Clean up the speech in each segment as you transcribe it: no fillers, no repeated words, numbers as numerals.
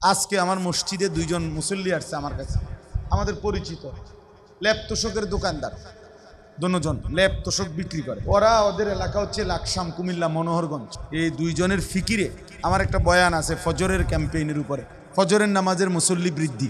আজকে আমার মসজিদে দুইজন মুসল্লি আসছে আমার কাছে, আমাদের পরিচিত ল্যাপ তোষকের দোকানদার, দুজন ল্যাপ তোষক বিক্রি করে। ওরা ওদের এলাকা হচ্ছে লাকসাম, কুমিল্লা, মনোহরগঞ্জ। এই দুইজনের ফিকিরে আমার একটা বয়ান আছে ফজরের ক্যাম্পেইনের উপরে, ফজরের নামাজের মুসল্লি বৃদ্ধি।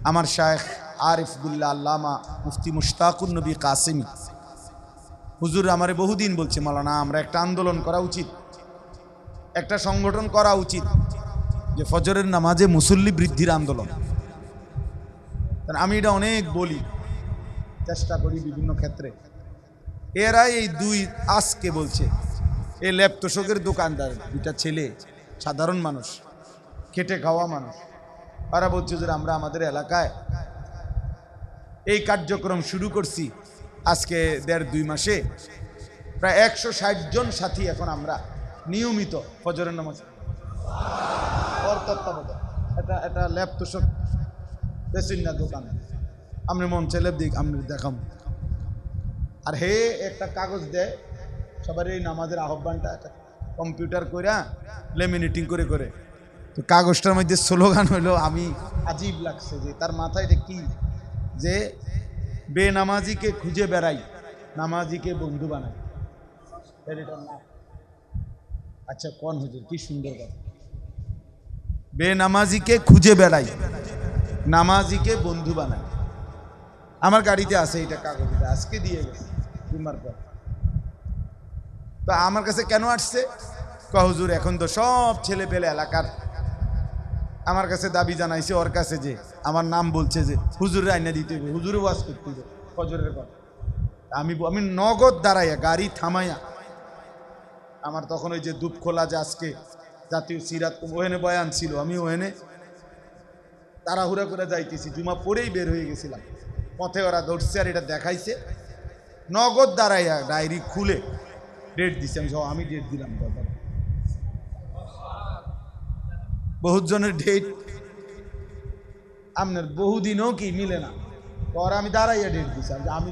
আমার শায়েখ আরিফ বিল্লাহ আল্লামা মুফতি মুশতাকুন নবী কাসেমি হুজুর আমারে বহুদিন বলছে, মাওলানা আমরা একটা আন্দোলন করা উচিত, একটা সংগঠন করা উচিত, যে ফজরের নামাজে মুসল্লি বৃদ্ধির আন্দোলন। আমি এটা অনেক বলি, চেষ্টা করি বিভিন্ন ক্ষেত্রে। এরা এই দুই আজকে বলছে, এই ল্যাপ তোষকের দোকানদার দুইটা ছেলে, সাধারণ মানুষ, খেটে খাওয়া মানুষ, তারা বলছে যে আমরা আমাদের এলাকায় এই কার্যক্রম শুরু করছি আজকে 1.5-2 মাসে, প্রায় 160 জন সাথী এখন আমরা নিয়মিত ফজরের নামাজ এটা ল্যাপ তোষক বেশিন না দোকান, আপনি মন চাইলে আপনি দেখাম। আর হে একটা কাগজ দেয় সবার এই নামাজের আহ্বানটা কম্পিউটার করে লেমিনেটিং করে করে, তো কাগজটার মধ্যে স্লোগান হইলো, আমি আজীব লাগছে যে তার মাথায় এটা কি, যে বেনামাজিকে খুঁজে বেড়াই, নামাজিকে বন্ধু বানাই। আচ্ছা কোন হুজুর, কি সুন্দর কথা, বেনামাজিকে খুঁজে বেড়াই, নামাজিকে বন্ধু বানাই। আমার গাড়িতে আছে এটা, কাগজটা আজকে দিয়ে গেছে জুমার পর। তো আমার কাছে কেন আসছে, হুজুর এখন তো সব ছেলে পেলে এলাকার আমার কাছে দাবি জানাইছে, ওর কাছে যে আমার নাম বলছে যে হুজুরের আইনা দিতে হবে, হুজুরে ওয়াজ করতে হবে ফজরের পর। আমি নগদ দাঁড়াইয়া গাড়ি থামাইয়া, আমার তখন ওই যে দুপখোলা যে আজকে জাতীয় সিরাত ওখানে বয়ান ছিল, আমি ওখানে তাড়াহুড়া করে যাইতেছি, জুমা পরেই বের হয়ে গেছিলাম, পথে ওরা ধরছে আর এটা দেখাইছে, নগদ দাঁড়াইয়া ডায়েরি খুলে ডেট দিছে। আমি ডেট দিলাম, বহুত জনের ডেট আপনার বহুদিনও কি মিলে না, পর আমি দাঁড়াইয়া ডেট দিছি, আমি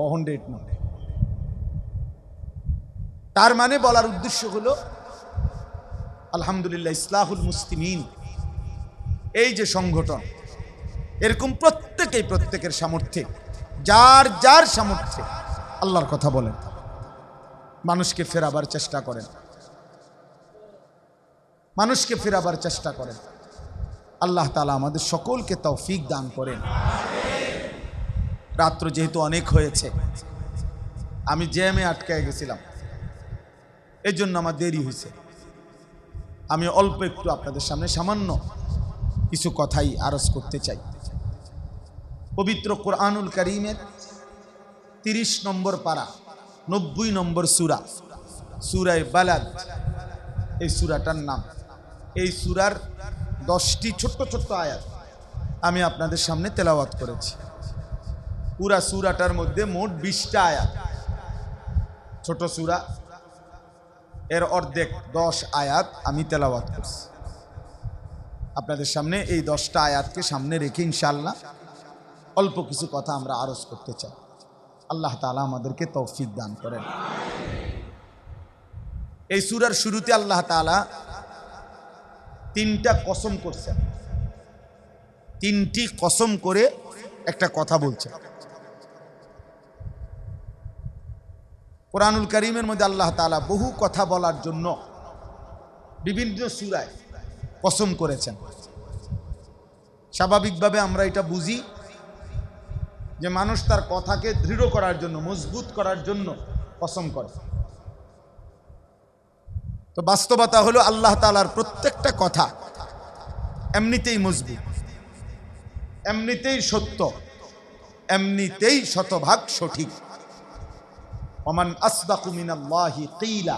অহন ডেট না। তার মানে বলার উদ্দেশ্য হলো আলহামদুলিল্লাহ ইসলাহুল মুসলিমিন এই যে সংগঠন, এরকম প্রত্যেকের সামর্থ্যে, যার যার সামর্থ্যে আল্লাহর কথা বলেন, মানুষকে ফেরাবার চেষ্টা করেন, মানুষকে ফেরাবার চেষ্টা করেন। আল্লাহ তাআলা আমাদের সকলকে তৌফিক দান করেন। রাত্র যেহেতু অনেক হয়েছে, আমি জ্যামে আটকায় গেছিলাম, এই জন্য আমার দেরি হয়েছে। আমি অল্প একটু আপনাদের সামনে সামান্য কিছু কথাই আরজ করতে চাই। পবিত্র কোরআনুল কারীমের 30 নম্বর পারা 90 নম্বর সূরা, সূরায়ে বালাদ, এই সূরাটার নাম। এই সূরার 10টি ছোট্ট ছোট্ট আয়াত আমি আপনাদের সামনে তেলাওয়াত করেছি। পুরা সূরাটার মধ্যে মোট 20টা আয়াত, ছোট সূরা, এর অর্ধেক 10 আয়াত আমি তেলাওয়াত করছি আপনাদের সামনে। এই 10টা আয়াতকে সামনে রেখে ইনশাআল্লাহ অল্প কিছু কথা আমরা আরজ করতে চাই। আল্লাহ তাআলা আমাদেরকে তৌফিক দান করেন। এই সূরার শুরুতে আল্লাহ তাআলা 3টা কসম করছেন, 3টি কসম করে একটা কথা বলছেন। কোরআনুল কারীমের মধ্যে আল্লাহ তাআলা বহু কথা বলার জন্য বিভিন্ন সূরায় কসম করেছেন। স্বাভাবিকভাবে আমরা এটা বুঝি যে মানুষ তার কথাকে দৃঢ় করার জন্য, মজবুত করার জন্য কসম করে। তো বাস্তবতা হলো আল্লাহ তাআলার প্রত্যেকটা কথা এমনিতেই মজবুত, এমনিতেই সত্য, এমনিতেই শতভাগ সঠিক। ওমান আসদাকু মিনাল্লাহি কিলা,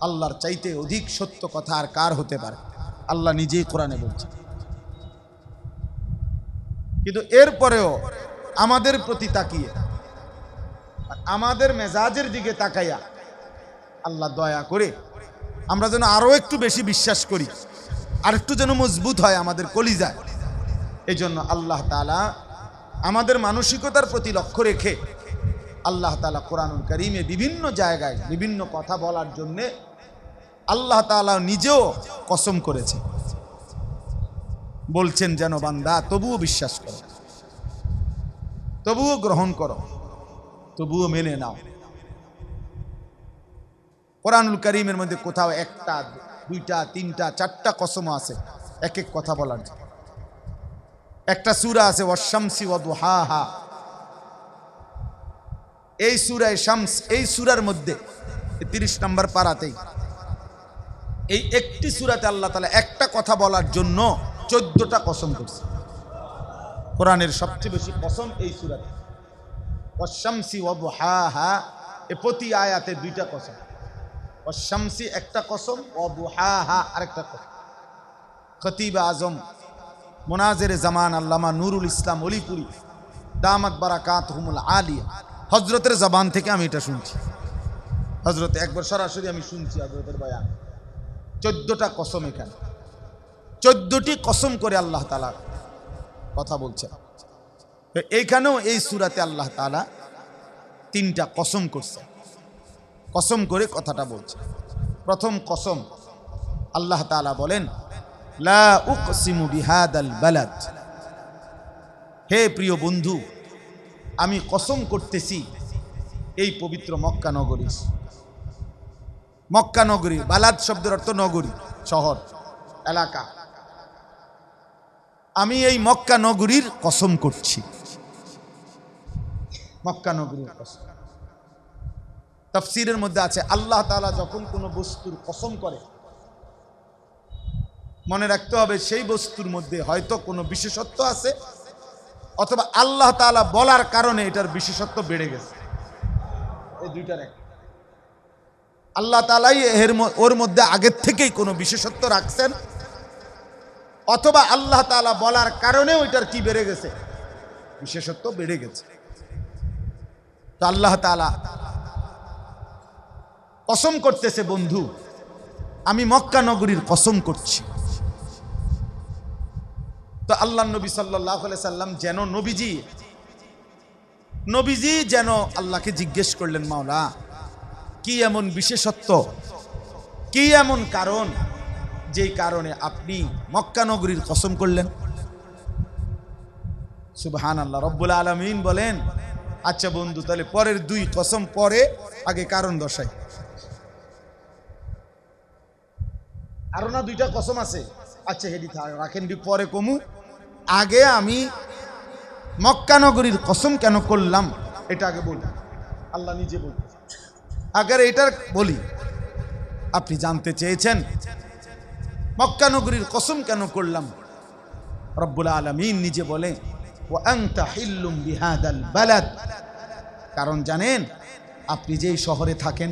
আল্লাহর চাইতে অধিক সত্য কথা আর কার হতে পারে, আল্লাহ নিজেই কোরআনে বলছেন। কিন্তু এরপরেও আমাদের প্রতি তাকিয়ে, আমাদের মেজাজের দিকে তাকাইয়া আল্লাহ দয়া করে আমরা যেন আরো একটু বেশি বিশ্বাস করি, আর একটু যেন মজবুত হয় আমাদের কলিজায়। এই জন্য আল্লাহ তাআলা আমাদের মানসিকতার প্রতি লক্ষ্য রেখে আল্লাহ তাআলা কোরআনুল কারীমে বিভিন্ন জায়গায় বিভিন্ন কথা বলার জন্যে আল্লাহ তাআলা নিজেও কসম করেছে, বলছেন যেন বান্দা তবুও বিশ্বাস করো, তবুও গ্রহণ করো, তবুও মেনে নাও। কোরআনুল কারীমের মধ্যে কোথাও একটা, দুইটা, তিনটা, চারটা কসম আছে এক এক কথা বলার জন্য। একটা সূরা আছে ওয়াশ-শামসি ওয়া দুহাহা, এই সূরায়ে শামস, এই সূরার মধ্যে 30 নম্বর পারাতেই এই একটি সূরাতে আল্লাহ তাআলা একটা কথা বলার জন্য 14টা কসম করছে। কোরআনের সবচেয়ে বেশি কসম এই সূরাতে। ওয়াশ-শামসি ওয়া দুহাহা, এই প্রতি আয়াতে দুইটা কসম। ওয়াশ-শামসি একটা কসম, ওয়া দুহাহা আরেকটা কসম। খতিব আজম মুনাজির জামান আল্লামা নুরুল ইসলাম অলিপুরি দামাত বারাকাতুহুমুল আলিয়া, হযরতের জবান থেকে আমি এটা শুনছি। হযরত একবার সরাসরি আমি শুনছি হযরতের বয়ান। 14টা কসম, এখানে 14টি কসম করে আল্লাহ তাআলা কথা বলছেন। এইখানেও এই সূরাতে আল্লাহ তাআলা 3টা কসম করছে, কসম করে কথাটা বলছে। প্রথম কসম আল্লাহ তাআলা বলেন, লা উকসিমু বিহাদাল বালাদ, হে প্রিয় বন্ধু আমি কসম করতেছি এই পবিত্র মক্কা নগরীর। মক্কা নগরী, বালাদ শব্দের অর্থ নগরী, শহর, এলাকা। আমি এই মক্কা নগরীর কসম করছি, মক্কা নগরীর কসম। তাফসীরের মধ্যে আছে আল্লাহ তাআলা যখন কোনো বস্তুর কসম করে, মনে রাখতে হবে সেই বস্তুর মধ্যে হয়তো কোনো বিশেষত্ব আছে, অথবা আল্লাহ তাআলা বলার কারণে এটার বিশেষত্ব বেড়ে গেছে। এই দুইটার এক। আল্লাহ তাআলাই ওর মধ্যে আগের থেকেই কোনো বিশেষত্ব রাখছেন, অথবা আল্লাহ তাআলা বলার কারণে ওইটার কি বেড়ে গেছে, বিশেষত্ব বেড়ে গেছে। তো আল্লাহ তাআলা কসম করতেছে, বন্ধু আমি মক্কা নগরীর কসম করছি। তো আল্লাহ নবী সাল্লাল্লাহু আলাইহি সাল্লাম যেন নবীজি যেন আল্লাহকে জিজ্ঞেস করলেন, মাওলা কি এমন বিশেষত্ব, কি এমন কারণ যেই কারণে আপনি মক্কা নগরীর কসম করলেন? সুবহানাল্লাহ। রব্বুল আলামিন বলেন, আচ্ছা বন্ধু তাহলে পরের 2 কসম পরে, আগে কারণ দর্শাই। আরো না 2টা কসম আছে, আচ্ছা হেডি রাখেন, পরে কমু। আগে আমি মক্কা নগরীর কসম কেন করলাম এটা আগে বলি। আল্লাহ নিজে বলতে, আগে এটার বলি। আপনি জানতে চেয়েছেন মক্কা নগরীর কসম কেন করলাম, রব্বুল আলামিন নিজে বলে, ওয়া আনতা হিল্লুম বিহাদাল বালাদ, কারণ জানেন আপনি যেই শহরে থাকেন,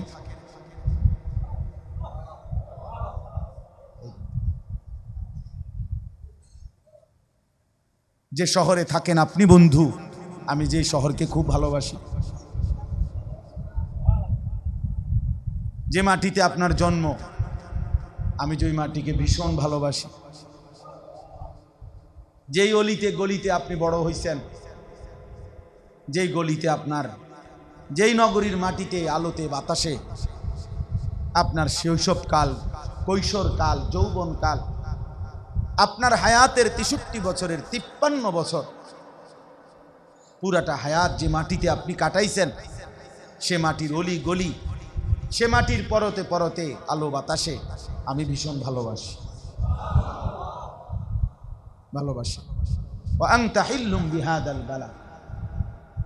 যে শহরে থাকেন আপনি বন্ধু, আমি যেই শহরকে খুব ভালোবাসি, যে মাটিতে আপনার জন্ম, আমি যে মাটিকে ভীষণ ভালোবাসি। যেই অলিতে গলিতে আপনি বড় হইছেন, যেই গলিতে আপনার, যেই নগরীর মাটিতে আলোতে বাতাসে আপনার শৈশবকাল, কৈশোরকাল, যৌবনকাল, আপনার হায়াতের 63 বছরের 53 বছর পুরাটা হায়াত যে মাটিতে আপনি কাটাইছেন, সে মাটির অলি গলি, সে মাটির পরতে পরতে আলো বাতাসে আমি ভীষণ ভালোবাসি। ওয়া আনতা হিল্লুম বিহাদাল বালাদ।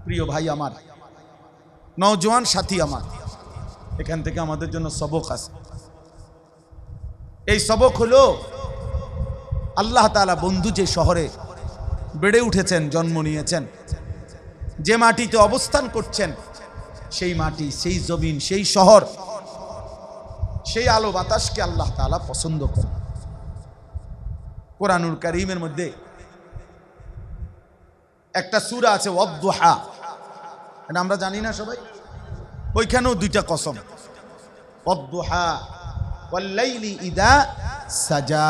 প্রিয় ভাই আমার, নওজোয়ান সাথী আমার, এখান থেকে আমাদের জন্য সবক আছে। এই সবক হলো আল্লাহ তাআলা বন্ধু যে শহরে বেড়ে উঠেছেন, জন্ম নিয়েছেন, যে মাটিতে অবস্থান করছেন, সেই মাটি, সেই জমিন, সেই শহর, সেই আলো বাতাসকে আল্লাহ তাআলা পছন্দ করেন। কোরআনুল কারীমের মধ্যে একটা সূরা আছে ওয়াদ-দুহা, এটা আমরা জানি না সবাই, ওইখানেও 2টা কসম, ওয়াদ-দুহা ওয়াল লাইলি ইযা সাজা।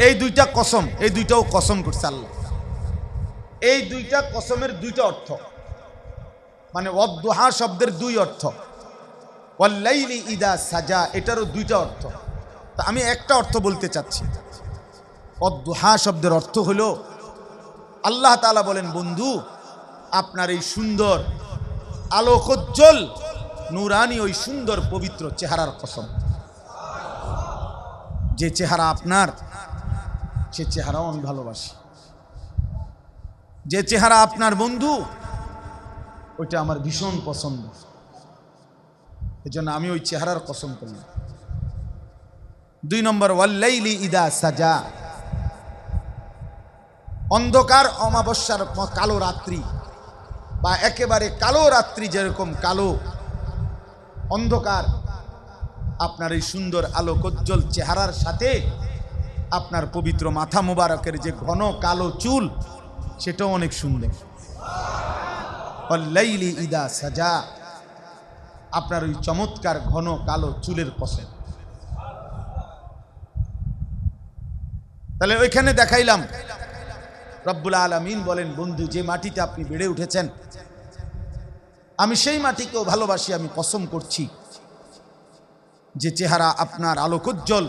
এই 2টা কসম, এই 2টাও কসম করছে আল্লাহ। এই 2টা কসমের 2টা অর্থ, মানে ওয়াদ-দুহা শব্দের 2 অর্থ। ওয়াল্লাইলি ইদা সাজা, এটারও দুইটা অর্থ। তা আমি একটা অর্থ বলতে চাচ্ছি। অদ্দুহা শব্দের অর্থ হলো, আল্লাহ তাআলা বলেন, বন্ধু আপনার এই সুন্দর আলোকোজ্জ্বল নূরানি ওই সুন্দর পবিত্র চেহারার কসম, যে চেহারা আপনার, সে চেহারাও আমি ভালোবাসি। যে চেহারা আপনার বন্ধু, ওইটা আমার ভীষণ পছন্দ। এজন্য আমি ওই চেহারার কসম করলাম। 2 নম্বর, ওয়াল্লাইলি ইদা সাজা, অন্ধকার অমাবস্যার কালো রাত্রি বা একেবারে কালো রাত্রি যেরকম কালো অন্ধকার, আপনার এই সুন্দর আলোকোজ্জ্বল চেহারার সাথে আপনার পবিত্র মাথা মোবারকের যে ঘন কালো চুল, সেটাও অনেক সুন্দর। ওয়াল্লাইলি ইদা সাজা, আপনার ওই চমৎকার ঘন কালো চুলের কসম। তাহলে ওইখানে দেখাইলাম রব্বুল আলামিন বলেন, বন্ধু যে মাটিতে আপনি বেড়ে উঠেছেন, আমি সেই মাটিকেও ভালোবাসি। আমি কসম করছি, যে চেহারা আপনার আলোকোজ্জ্বল,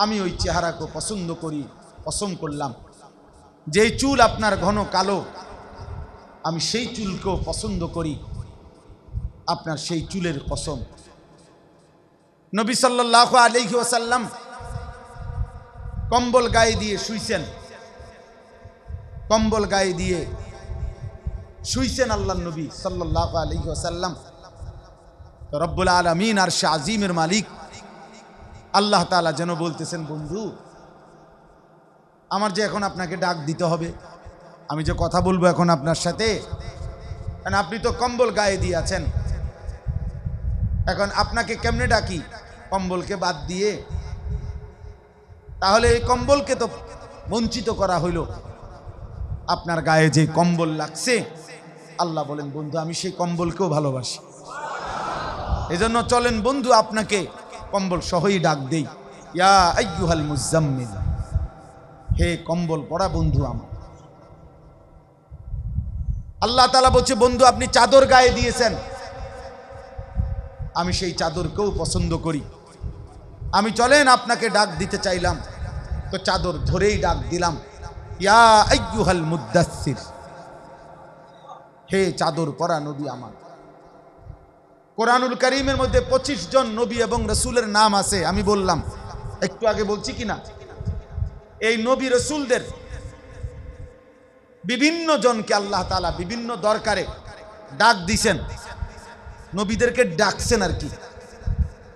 আমি ওই চেহারাকে পছন্দ করি, কসম করলাম। যেই চুল আপনার ঘন কালো, আমি সেই চুলকেও পছন্দ করি, আপনার সেই চুলের কসম। নবী সাল্লাল্লাহু আলাইহি ওয়াসাল্লাম কম্বল গায়ে দিয়ে শুইছেন, কম্বল গায়ে দিয়ে শুইছেন আল্লাহর নবী সাল্লাল্লাহু আলাইহি ওয়াসাল্লাম। রব্বুল আলামিন আরশে আজিমের মালিক আল্লাহ তাআলা যেন বলতেছেন, বন্ধু আমার যে এখন আপনাকে ডাক দিতে হবে, আমি যে কথা বলবো এখন আপনার সাথে, কারণ আপনি তো কম্বল গায়ে দিয়ে আছেন, এখন আপনাকে কেমনে ডাকি? কম্বলকে বাদ দিয়ে। তাহলে এই কম্বলকে তো বঞ্চিত করা হইল। আপনার গায়ে যে কম্বল লাগছে, আল্লাহ বলেন, বন্ধু আমি সেই কম্বলকেও ভালোবাসি। এজন্য চলেন বন্ধু, আপনাকে কম্বল সহই ডাক দেই, ইয়া আইয়ুহাল মুজাম্মিল, হে কম্বল পরা বন্ধু আমার। আল্লাহ তাআলা বলছে, বন্ধু আপনি চাদর গায়ে দিয়েছেন, আমি সেই চাদরকেও পছন্দ করি। আমি চলেন আপনাকে ডাক দিতে চাইলাম, তো চাদর ধরেই ডাক দিলাম, ইয়া আইয়ুহাল মুদ্দাসসির, হে চাদর পরা নবী আমার। কোরআনুল কারীমের মধ্যে 25 জন নবী এবং রাসূলের নাম আছে। আমি বললাম একটু আগে, বলছি কিনা, এই নবী রাসূলদের বিভিন্ন জনকে আল্লাহ তাআলা বিভিন্ন দরকারে ডাক দিছেন, নবীদেরকে ডাকছেন আর কি।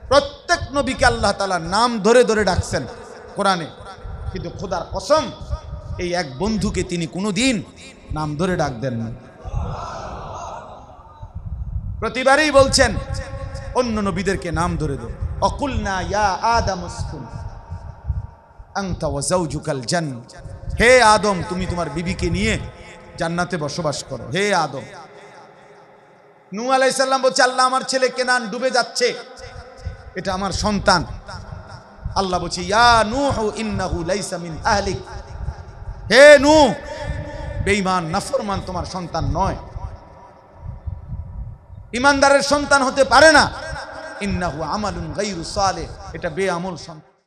প্রত্যেক নবীকে আল্লাহ তাআলা নাম ধরে ধরে ডাকছেন কোরআনে, কিন্তু খোদার কসম এই এক বন্ধুকে তিনি কোনোদিন নাম ধরে ডাক দেন না। প্রতিবারই বলছেন অন্য নবীদেরকে নাম ধরে ধরে, অকুলনা ইয়া আদম উসকুন আনতা ওয়া যাওজুকাল জান্নাহ, হে আদম তুমি তোমার বিবিকে নিয়ে জান্নাতে বসবাস করো, হে আদম। নূহ আলাইহিস সালাম বলছে, আল্লাহ আমার ছেলে কেনান ডুবে যাচ্ছে, এটা আমার সন্তান। আল্লাহ বলছে, ইয়া নূহ ইন্নাহু লাইসা মিন আহলিক, হে নূহ বেঈমান নাফরমান তোমার সন্তান নয়, ইমানদারের সন্তান হতে পারে না। ইন্নাহু আমালুন গায়রু সালেহ, এটা বেআমল সন্তান।